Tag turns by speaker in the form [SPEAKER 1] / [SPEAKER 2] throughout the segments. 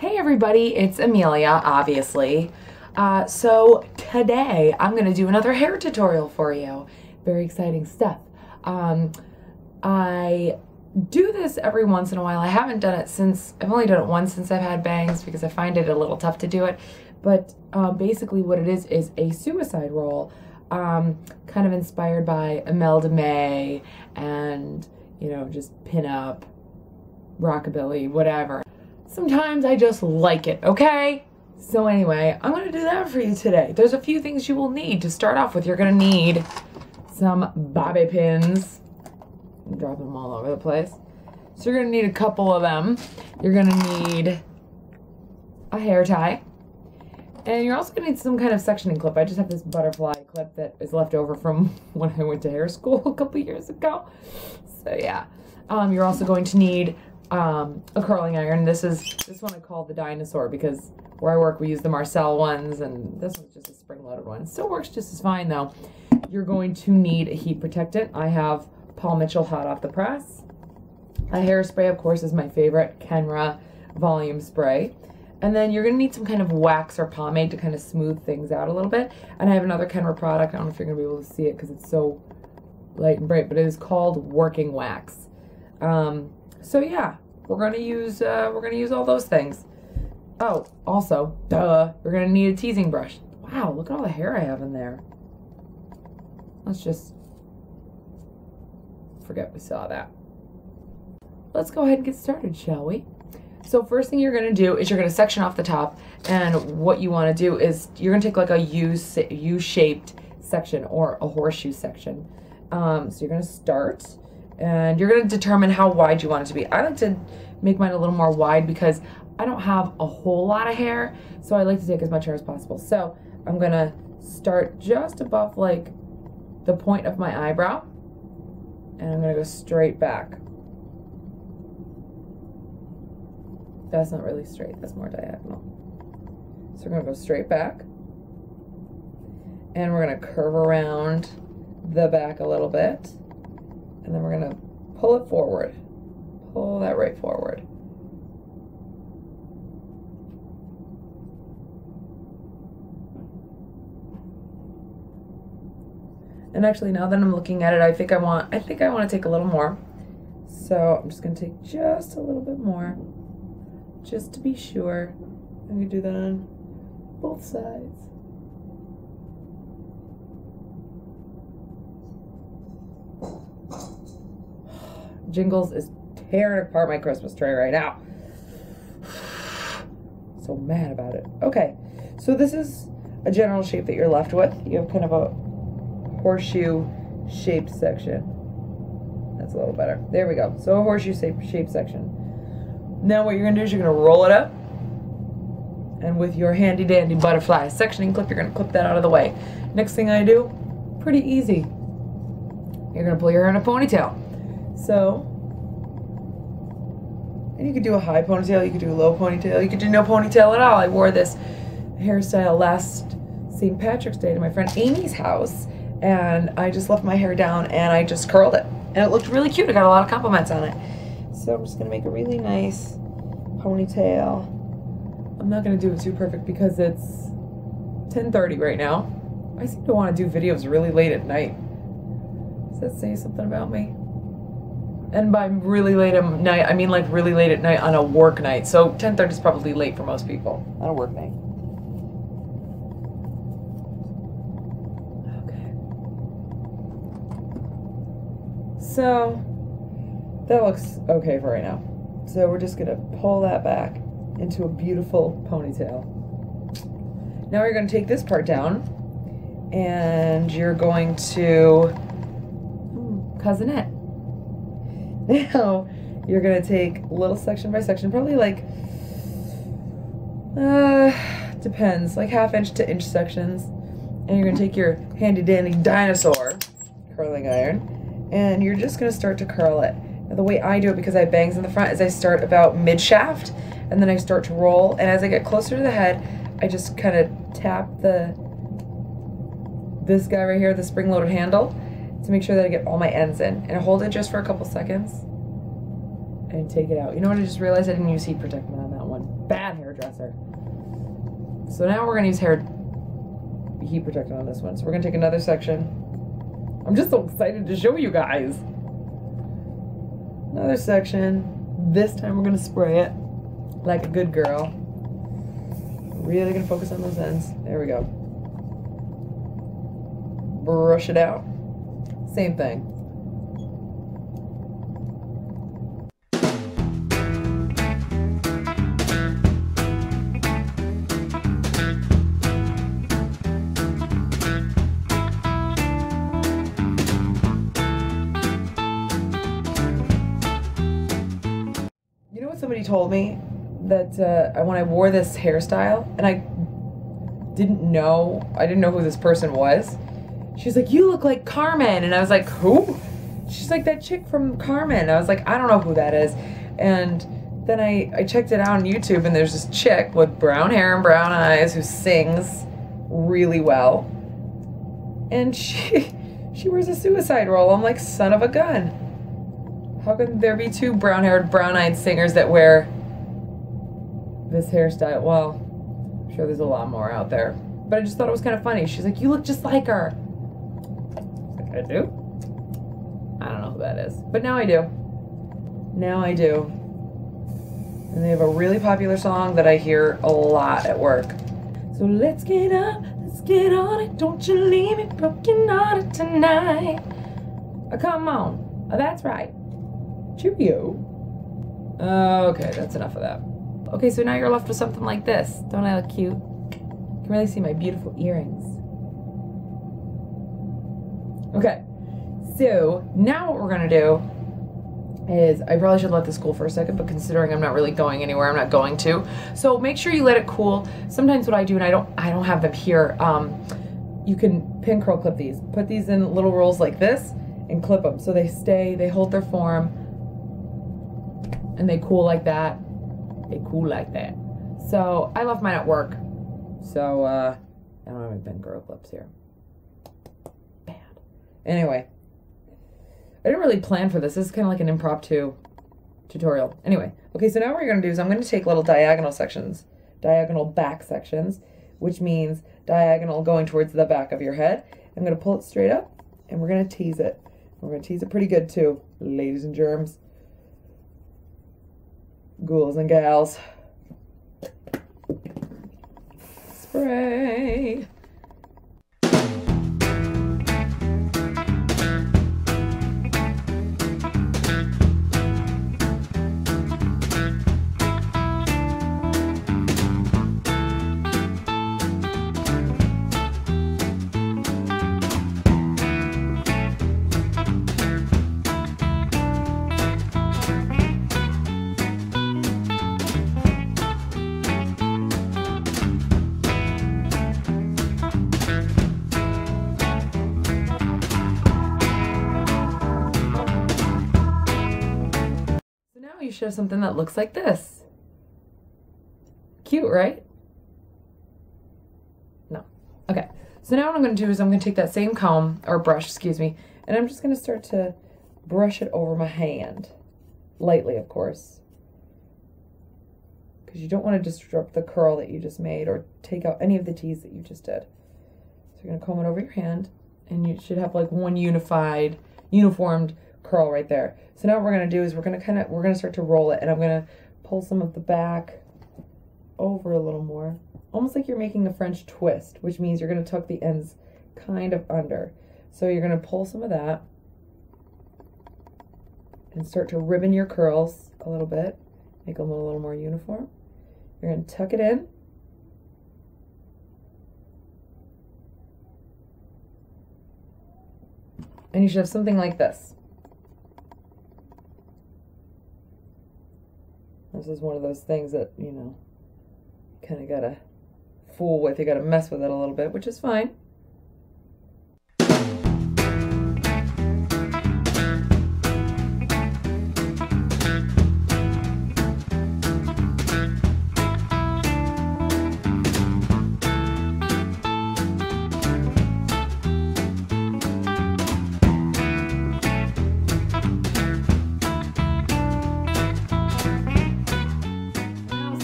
[SPEAKER 1] Hey everybody, it's Amelia, obviously. So today I'm going to do another hair tutorial for you. Very exciting stuff. I do this every once in a while. I haven't done it since, I've only done it once since I've had bangs because I find it a little tough to do it. But basically what it is a suicide roll, kind of inspired by Imelda May and, you know, just pin-up, rockabilly, whatever. Sometimes I just like it, okay? So anyway, I'm going to do that for you today. There's a few things you will need to start off with. You're going to need some bobby pins. I'm dropping them all over the place. So you're going to need a couple of them. You're going to need a hair tie. And you're also going to need some kind of sectioning clip. I just have this butterfly clip that is left over from when I went to hair school a couple years ago. So yeah. You're also going to need a curling iron. This one I call the dinosaur because where I work we use the Marcel ones, and this one's just a spring-loaded one. Still works just as fine though. You're going to need a heat protectant. I have Paul Mitchell hot off the press. A hairspray, of course, is my favorite, Kenra volume spray. And then you're going to need some kind of wax or pomade to kind of smooth things out a little bit. And I have another Kenra product. I don't know if you're going to be able to see it because it's so light and bright, but it is called Working Wax. So yeah, we're gonna use all those things. Oh, also, duh, we're gonna need a teasing brush. Wow, look at all the hair I have in there. Let's just forget we saw that. Let's go ahead and get started, shall we? So first thing you're gonna do is you're gonna section off the top, and what you want to do is you're gonna take like a U-shaped section or a horseshoe section. So you're gonna start. And you're going to determine how wide you want it to be. I like to make mine a little more wide because I don't have a whole lot of hair, so I like to take as much hair as possible. So I'm going to start just above like the point of my eyebrow, and I'm going to go straight back. That's not really straight, that's more diagonal. So we're going to go straight back, and we're going to curve around the back a little bit. And then we're going to pull it forward. Pull that right forward. And actually, now that I'm looking at it, I think I want to take a little more. So I'm just going to take just a little bit more, just to be sure. I'm going to do that on both sides. Jingles is tearing apart my Christmas tree right now. So mad about it. Okay, so this is a general shape that you're left with. You have kind of a horseshoe shaped section. That's a little better. There we go. So a horseshoe shaped section. Now what you're going to do is you're going to roll it up. And with your handy dandy butterfly sectioning clip, you're going to clip that out of the way. Next thing I do, pretty easy. You're going to pull your hair in a ponytail. So, and you could do a high ponytail, you could do a low ponytail, you could do no ponytail at all. I wore this hairstyle last St. Patrick's Day to my friend Amy's house, and I just left my hair down and I just curled it. And it looked really cute. I got a lot of compliments on it. So I'm just going to make a really nice ponytail. I'm not going to do it too perfect because it's 10:30 right now. I seem to want to do videos really late at night. Does that say something about me? And by really late at night, I mean like really late at night on a work night. So 10:30 is probably late for most people on a work night. Okay. So that looks okay for right now. So we're just gonna pull that back into a beautiful ponytail. Now we're gonna take this part down, and you're going to cousinette. Now, you're going to take little section by section, probably like, depends, like 1/2 inch to inch sections. And you're going to take your handy dandy dinosaur curling iron, and you're just going to start to curl it. Now, the way I do it, because I have bangs in the front, is I start about mid-shaft, and then I start to roll, and as I get closer to the head, I just kind of tap this guy right here, the spring-loaded handle, to make sure that I get all my ends in. And I hold it just for a couple seconds. and take it out. You know what? I just realized I didn't use heat protectant on that one. Bad hairdresser. So now we're going to use heat protectant on this one. So we're going to take another section. I'm just so excited to show you guys. Another section. This time we're going to spray it like a good girl. Really going to focus on those ends. There we go. Brush it out. Same thing. Somebody told me that when I wore this hairstyle, and I didn't know who this person was. She's like, "You look like Karmin," and I was like, "Who?" She's like, "That chick from Karmin." I was like, "I don't know who that is," and then I checked it out on YouTube, and there's this chick with brown hair and brown eyes who sings really well, and she wears a suicide roll. I'm like, son of a gun. How can there be two brown-haired, brown-eyed singers that wear this hairstyle? Well, I'm sure there's a lot more out there. But I just thought it was kind of funny. She's like, "You look just like her." I was like, "I do?" I don't know who that is. But now I do. Now I do. And they have a really popular song that I hear a lot at work. So let's get up, let's get on it. Don't you leave me broken-hearted tonight. Come on. That's right. Cheerio. Okay, that's enough of that. Okay, so now you're left with something like this. Don't I look cute? You can really see my beautiful earrings. Okay, so now what we're gonna do is, I probably should let this cool for a second, but considering I'm not really going anywhere, I'm not going to. So make sure you let it cool. Sometimes what I do, and I don't have them here, you can pin curl clip these. Put these in little rolls like this and clip them so they hold their form. And they cool like that. They cool like that. So I left mine at work. So I don't have any pin curl clips here. Bad. Anyway, I didn't really plan for this. This is kind of like an impromptu tutorial. Anyway, okay. So now what we're gonna do is I'm gonna take little diagonal sections, diagonal back sections, which means diagonal going towards the back of your head. I'm gonna pull it straight up, and we're gonna tease it. We're gonna tease it pretty good too, ladies and germs. Ghouls and gals. Spray. You should have something that looks like this. Cute, right? No. Okay. So now what I'm going to do is I'm going to take that same comb, or brush, excuse me, and I'm just going to start to brush it over my hand. Lightly, of course. Because you don't want to disrupt the curl that you just made or take out any of the tease that you just did. So you're going to comb it over your hand, and you should have like one uniformed curl right there. So now what we're going to do is we're going to start to roll it, and I'm going to pull some of the back over a little more, almost like you're making a French twist, which means you're going to tuck the ends kind of under. So you're going to pull some of that and start to ribbon your curls a little bit, make them a little more uniform. You're going to tuck it in. And you should have something like this. This is one of those things that, you know, kind of gotta fool with. You gotta mess with it a little bit, which is fine.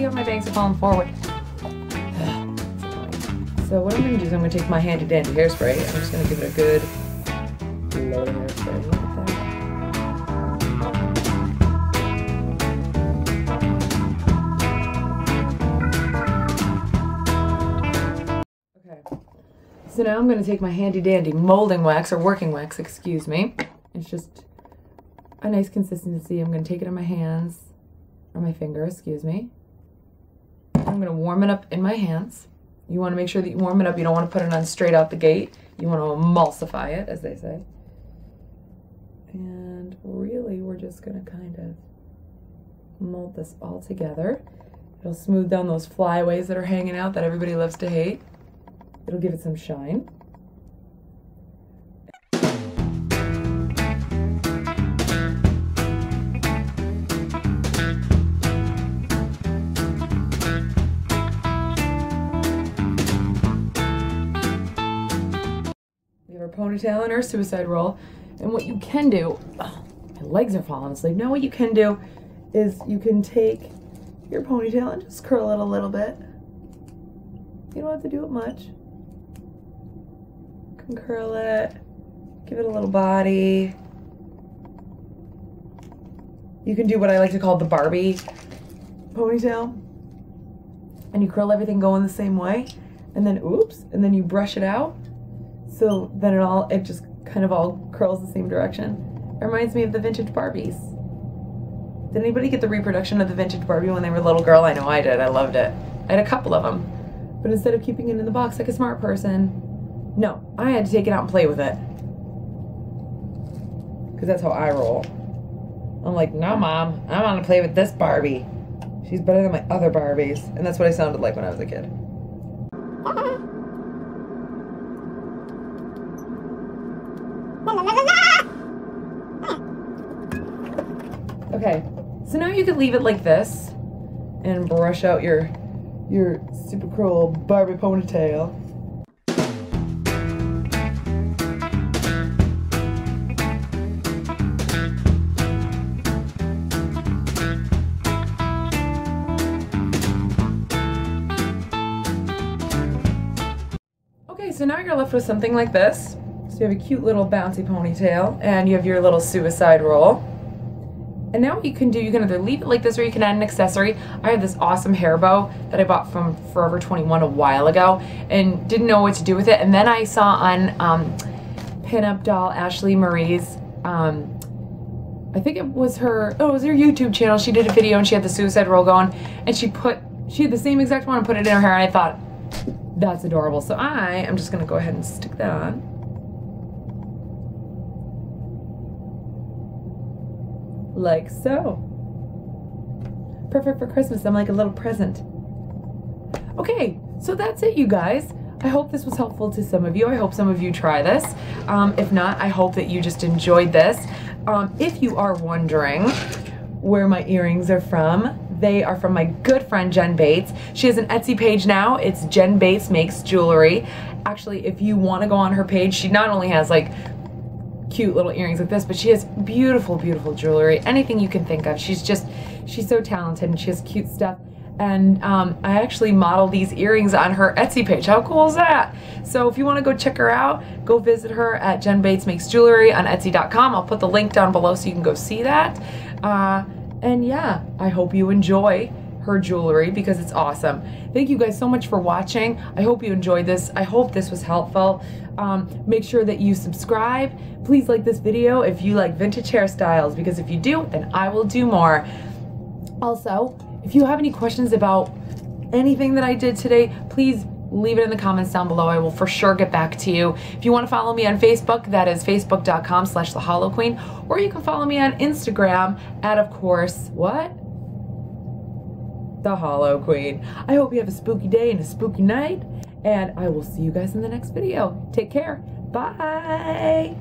[SPEAKER 1] how my bangs are falling forward? So what I'm going to do is I'm going to take my handy dandy hairspray. I'm just going to give it a good load of hairspray. Look at that. Okay. So now I'm going to take my handy dandy molding wax, or working wax, excuse me. It's just a nice consistency. I'm going to take it in my hands, or my finger, excuse me. I'm going to warm it up in my hands. You want to make sure that you warm it up. You don't want to put it on straight out the gate. You want to emulsify it, as they say. And really, we're just going to kind of mold this all together. It'll smooth down those flyaways that are hanging out that everybody loves to hate. It'll give it some shine. Ponytail and her suicide roll. And what you can do, oh, my legs are falling asleep. Now what you can do is you can take your ponytail and just curl it a little bit. You don't have to do it much. You can curl it, give it a little body. You can do what I like to call the Barbie ponytail. And you curl everything going the same way. And then, oops, and then you brush it out. So then it just kind of all curls the same direction. It reminds me of the vintage Barbies. Did anybody get the reproduction of the vintage Barbie when they were a little girl? I know I did. I loved it. I had a couple of them. But instead of keeping it in the box like a smart person, no, I had to take it out and play with it. Because that's how I roll. I'm like, no, Mom, I want to play with this Barbie. She's better than my other Barbies. And that's what I sounded like when I was a kid. Okay, so now you can leave it like this and brush out your super cool Barbie ponytail. Okay, so now you're left with something like this. So you have a cute little bouncy ponytail and you have your little suicide roll. And now what you can do, you can either leave it like this or you can add an accessory. I have this awesome hair bow that I bought from Forever 21 a while ago and didn't know what to do with it. And then I saw on pinup doll Ashley Marie's, I think it was her YouTube channel. She did a video and she had the suicide roll going and she had the same exact one and put it in her hair and I thought, that's adorable. So I am just gonna go ahead and stick that on. Like so. Perfect for Christmas. I'm like a little present. Okay, so that's it, you guys. I hope this was helpful to some of you. I hope some of you try this. If not, I hope that you just enjoyed this. If you are wondering where my earrings are from, they are from my good friend Jen Bates. She has an Etsy page now. It's Jen Bates Makes Jewelry. Actually, if you want to go on her page, she not only has like cute little earrings like this, but she has beautiful, beautiful jewelry. Anything you can think of. She's so talented and she has cute stuff. And I actually model these earrings on her Etsy page. How cool is that? So if you want to go check her out, go visit her at Jen Bates Makes Jewelry on Etsy.com. I'll put the link down below so you can go see that. And yeah, I hope you enjoy her jewelry because it's awesome. Thank you guys so much for watching. I hope you enjoyed this. I hope this was helpful. Make sure that you subscribe. Please like this video if you like vintage hairstyles, because if you do, then I will do more. Also, if you have any questions about anything that I did today, please leave it in the comments down below. I will for sure get back to you. If you want to follow me on Facebook, that is facebook.com/thehollowqueen, or you can follow me on Instagram at, of course, what? The Hollow Queen. I hope you have a spooky day and a spooky night, and I will see you guys in the next video. Take care. Bye.